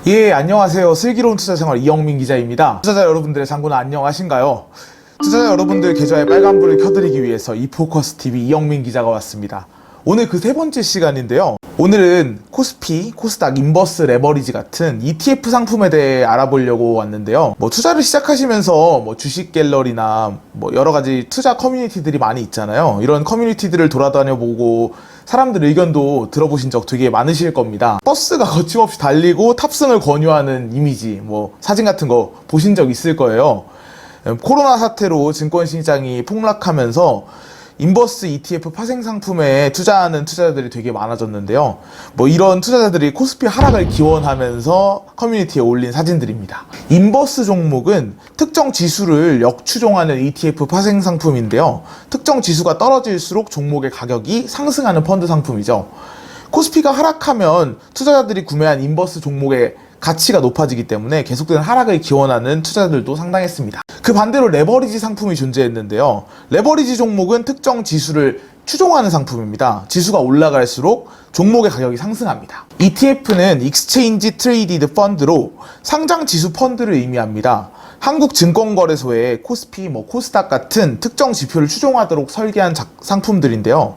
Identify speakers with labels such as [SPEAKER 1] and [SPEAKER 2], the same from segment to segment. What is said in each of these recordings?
[SPEAKER 1] 예, 안녕하세요. 슬기로운 투자생활 이영민 기자입니다. 투자자 여러분들의 장고는 안녕하신가요? 투자자 여러분들 계좌에 빨간불을 켜드리기 위해서 이포커스TV 이영민 기자가 왔습니다. 오늘 그 세 번째 시간인데요. 오늘은 코스피, 코스닥, 인버스, 레버리지 같은 ETF 상품에 대해 알아보려고 왔는데요. 투자를 시작하시면서 주식 갤러리나 여러 가지 투자 커뮤니티들이 많이 있잖아요. 이런 커뮤니티들을 돌아다녀 보고 사람들 의견도 들어보신 적 되게 많으실 겁니다. 버스가 거침없이 달리고 탑승을 권유하는 이미지, 사진 같은 거 보신 적 있을 거예요. 코로나 사태로 증권시장이 폭락하면서 인버스 ETF 파생 상품에 투자하는 투자자들이 되게 많아졌는데요. 이런 투자자들이 코스피 하락을 기원하면서 커뮤니티에 올린 사진들입니다. 인버스 종목은 특정 지수를 역추종하는 ETF 파생 상품인데요. 특정 지수가 떨어질수록 종목의 가격이 상승하는 펀드 상품이죠. 코스피가 하락하면 투자자들이 구매한 인버스 종목의 가치가 높아지기 때문에 계속되는 하락을 기원하는 투자자들도 상당했습니다. 그 반대로 레버리지 상품이 존재했는데요. 레버리지 종목은 특정 지수를 추종하는 상품입니다. 지수가 올라갈수록 종목의 가격이 상승합니다. ETF는 Exchange Traded Fund로 상장 지수 펀드를 의미합니다. 한국증권거래소의 코스피, 코스닥 같은 특정 지표를 추종하도록 설계한 상품들인데요.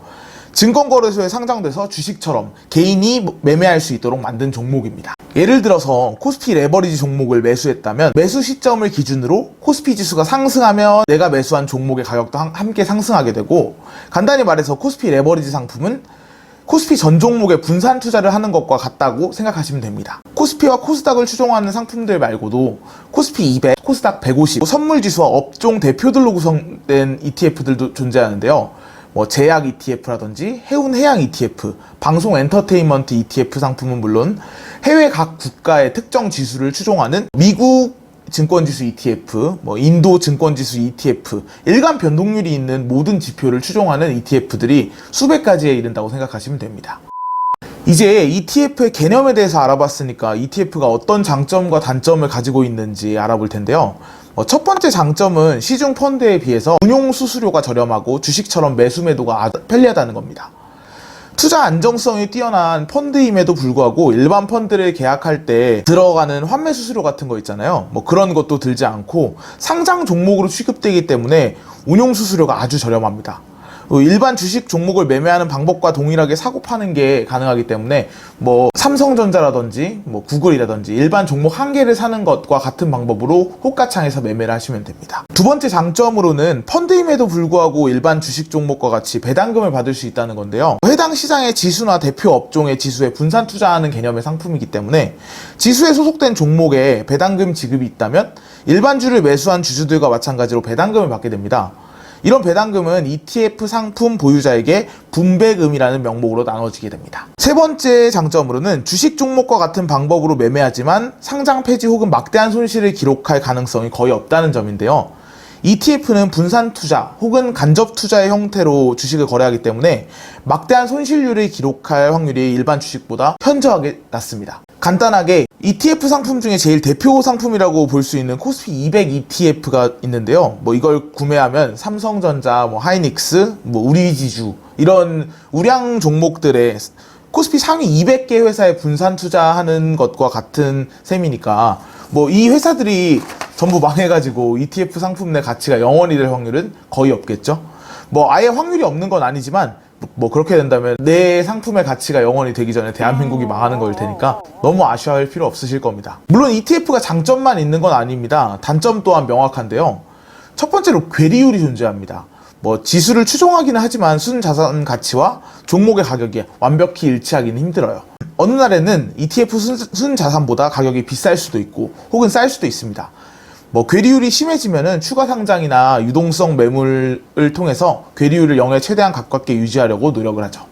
[SPEAKER 1] 증권거래소에 상장돼서 주식처럼 개인이 매매할 수 있도록 만든 종목입니다. 예를 들어서 코스피 레버리지 종목을 매수했다면 매수 시점을 기준으로 코스피 지수가 상승하면 내가 매수한 종목의 가격도 함께 상승하게 되고, 간단히 말해서 코스피 레버리지 상품은 코스피 전 종목에 분산 투자를 하는 것과 같다고 생각하시면 됩니다. 코스피와 코스닥을 추종하는 상품들 말고도 코스피 200, 코스닥 150, 선물지수와 업종 대표들로 구성된 ETF들도 존재하는데요. 제약 ETF라든지 해운해양 ETF, 방송 엔터테인먼트 ETF 상품은 물론 해외 각 국가의 특정 지수를 추종하는 미국 증권지수 ETF, 인도 증권지수 ETF, 일간 변동률이 있는 모든 지표를 추종하는 ETF들이 수백 가지에 이른다고 생각하시면 됩니다. 이제 ETF의 개념에 대해서 알아봤으니까 ETF가 어떤 장점과 단점을 가지고 있는지 알아볼 텐데요. 첫 번째 장점은 시중 펀드에 비해서 운용 수수료가 저렴하고 주식처럼 매수 매도가 편리하다는 겁니다. 투자 안정성이 뛰어난 펀드임에도 불구하고 일반 펀드를 계약할 때 들어가는 환매 수수료 같은 거 있잖아요. 그런 것도 들지 않고 상장 종목으로 취급되기 때문에 운용 수수료가 아주 저렴합니다. 일반 주식 종목을 매매하는 방법과 동일하게 사고 파는 게 가능하기 때문에 삼성전자라든지 구글이라든지 일반 종목 한 개를 사는 것과 같은 방법으로 호가창에서 매매를 하시면 됩니다. 두 번째 장점으로는 펀드임에도 불구하고 일반 주식 종목과 같이 배당금을 받을 수 있다는 건데요. 해당 시장의 지수나 대표 업종의 지수에 분산 투자하는 개념의 상품이기 때문에 지수에 소속된 종목에 배당금 지급이 있다면 일반주를 매수한 주주들과 마찬가지로 배당금을 받게 됩니다. 이런 배당금은 ETF 상품 보유자에게 분배금이라는 명목으로 나눠지게 됩니다. 세 번째 장점으로는 주식 종목과 같은 방법으로 매매하지만 상장 폐지 혹은 막대한 손실을 기록할 가능성이 거의 없다는 점인데요. ETF는 분산 투자 혹은 간접 투자의 형태로 주식을 거래하기 때문에 막대한 손실률을 기록할 확률이 일반 주식보다 현저하게 낮습니다. 간단하게 ETF 상품 중에 제일 대표 상품이라고 볼 수 있는 코스피 200 ETF가 있는데요. 이걸 구매하면 삼성전자, 하이닉스, 우리지주 이런 우량 종목들의 코스피 상위 200개 회사에 분산 투자하는 것과 같은 셈이니까 이 회사들이 전부 망해가지고 ETF 상품 내 가치가 0원이 될 확률은 거의 없겠죠. 아예 확률이 없는 건 아니지만 그렇게 된다면 내 상품의 가치가 0원이 되기 전에 대한민국이 망하는 거일 테니까 너무 아쉬워할 필요 없으실 겁니다. 물론 ETF가 장점만 있는 건 아닙니다. 단점 또한 명확한데요. 첫 번째로 괴리율이 존재합니다. 지수를 추종하기는 하지만 순자산 가치와 종목의 가격이 완벽히 일치하기는 힘들어요. 어느 날에는 ETF 순자산보다 가격이 비쌀 수도 있고 혹은 쌀 수도 있습니다. 괴리율이 심해지면은 추가 상장이나 유동성 매물을 통해서 괴리율을 0에 최대한 가깝게 유지하려고 노력을 하죠.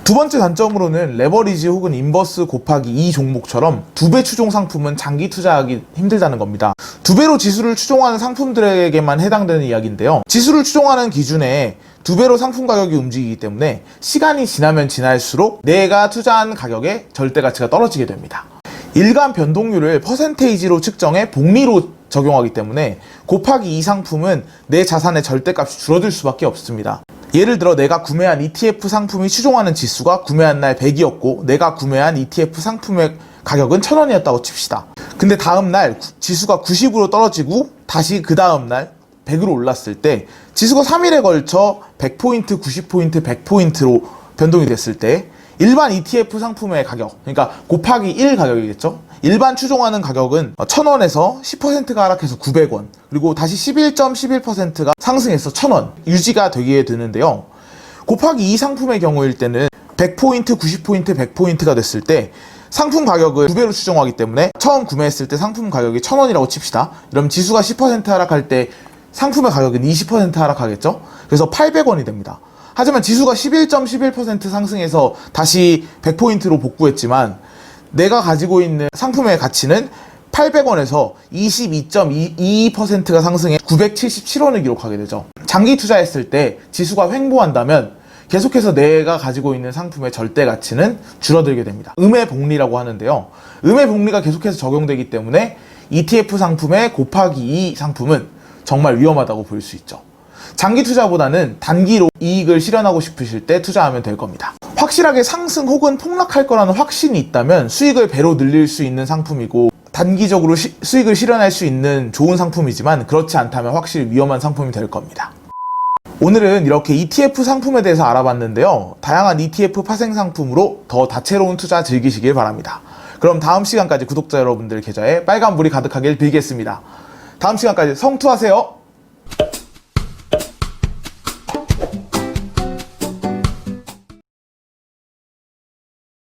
[SPEAKER 1] 두 번째 단점으로는 레버리지 혹은 인버스 곱하기 2 종목처럼 2배 추종 상품은 장기 투자하기 힘들다는 겁니다. 2배로 지수를 추종하는 상품들에게만 해당되는 이야기인데요. 지수를 추종하는 기준에 2배로 상품 가격이 움직이기 때문에 시간이 지나면 지날수록 내가 투자한 가격의 절대 가치가 떨어지게 됩니다. 일간 변동률을 퍼센테이지로 측정해 복리로 적용하기 때문에 곱하기 2 상품은 내 자산의 절대값이 줄어들 수밖에 없습니다. 예를 들어 내가 구매한 ETF 상품이 추종하는 지수가 구매한 날 100이었고 내가 구매한 ETF 상품의 가격은 1,000원이었다고 칩시다. 근데 다음날 지수가 90으로 떨어지고 다시 그 다음날 100으로 올랐을 때 지수가 3일에 걸쳐 100포인트, 90포인트, 100포인트로 변동이 됐을 때 일반 ETF 상품의 가격, 그러니까 곱하기 1 가격이겠죠. 일반 추종하는 가격은 1,000원에서 10%가 하락해서 900원, 그리고 다시 11.11%가 상승해서 1,000원 유지가 되게 되는데요. 곱하기 2 상품의 경우일 때는 100포인트, 90포인트, 100포인트가 됐을 때 상품 가격을 2배로 추정하기 때문에 처음 구매했을 때 상품 가격이 1,000원이라고 칩시다. 그럼 지수가 10% 하락할 때 상품의 가격은 20% 하락하겠죠? 그래서 800원이 됩니다. 하지만 지수가 11.11% 상승해서 다시 100포인트로 복구했지만 내가 가지고 있는 상품의 가치는 800원에서 22.22%가 상승해 977원을 기록하게 되죠. 장기 투자했을 때 지수가 횡보한다면 계속해서 내가 가지고 있는 상품의 절대 가치는 줄어들게 됩니다. 음의 복리라고 하는데요. 음의 복리가 계속해서 적용되기 때문에 ETF 상품의 곱하기 2 상품은 정말 위험하다고 볼 수 있죠. 장기 투자보다는 단기로 이익을 실현하고 싶으실 때 투자하면 될 겁니다. 확실하게 상승 혹은 폭락할 거라는 확신이 있다면 수익을 배로 늘릴 수 있는 상품이고 단기적으로 수익을 실현할 수 있는 좋은 상품이지만 그렇지 않다면 확실히 위험한 상품이 될 겁니다. 오늘은 이렇게 ETF 상품에 대해서 알아봤는데요. 다양한 ETF 파생 상품으로 더 다채로운 투자 즐기시길 바랍니다. 그럼 다음 시간까지 구독자 여러분들 계좌에 빨간불이 가득하길 빌겠습니다. 다음 시간까지 성투하세요.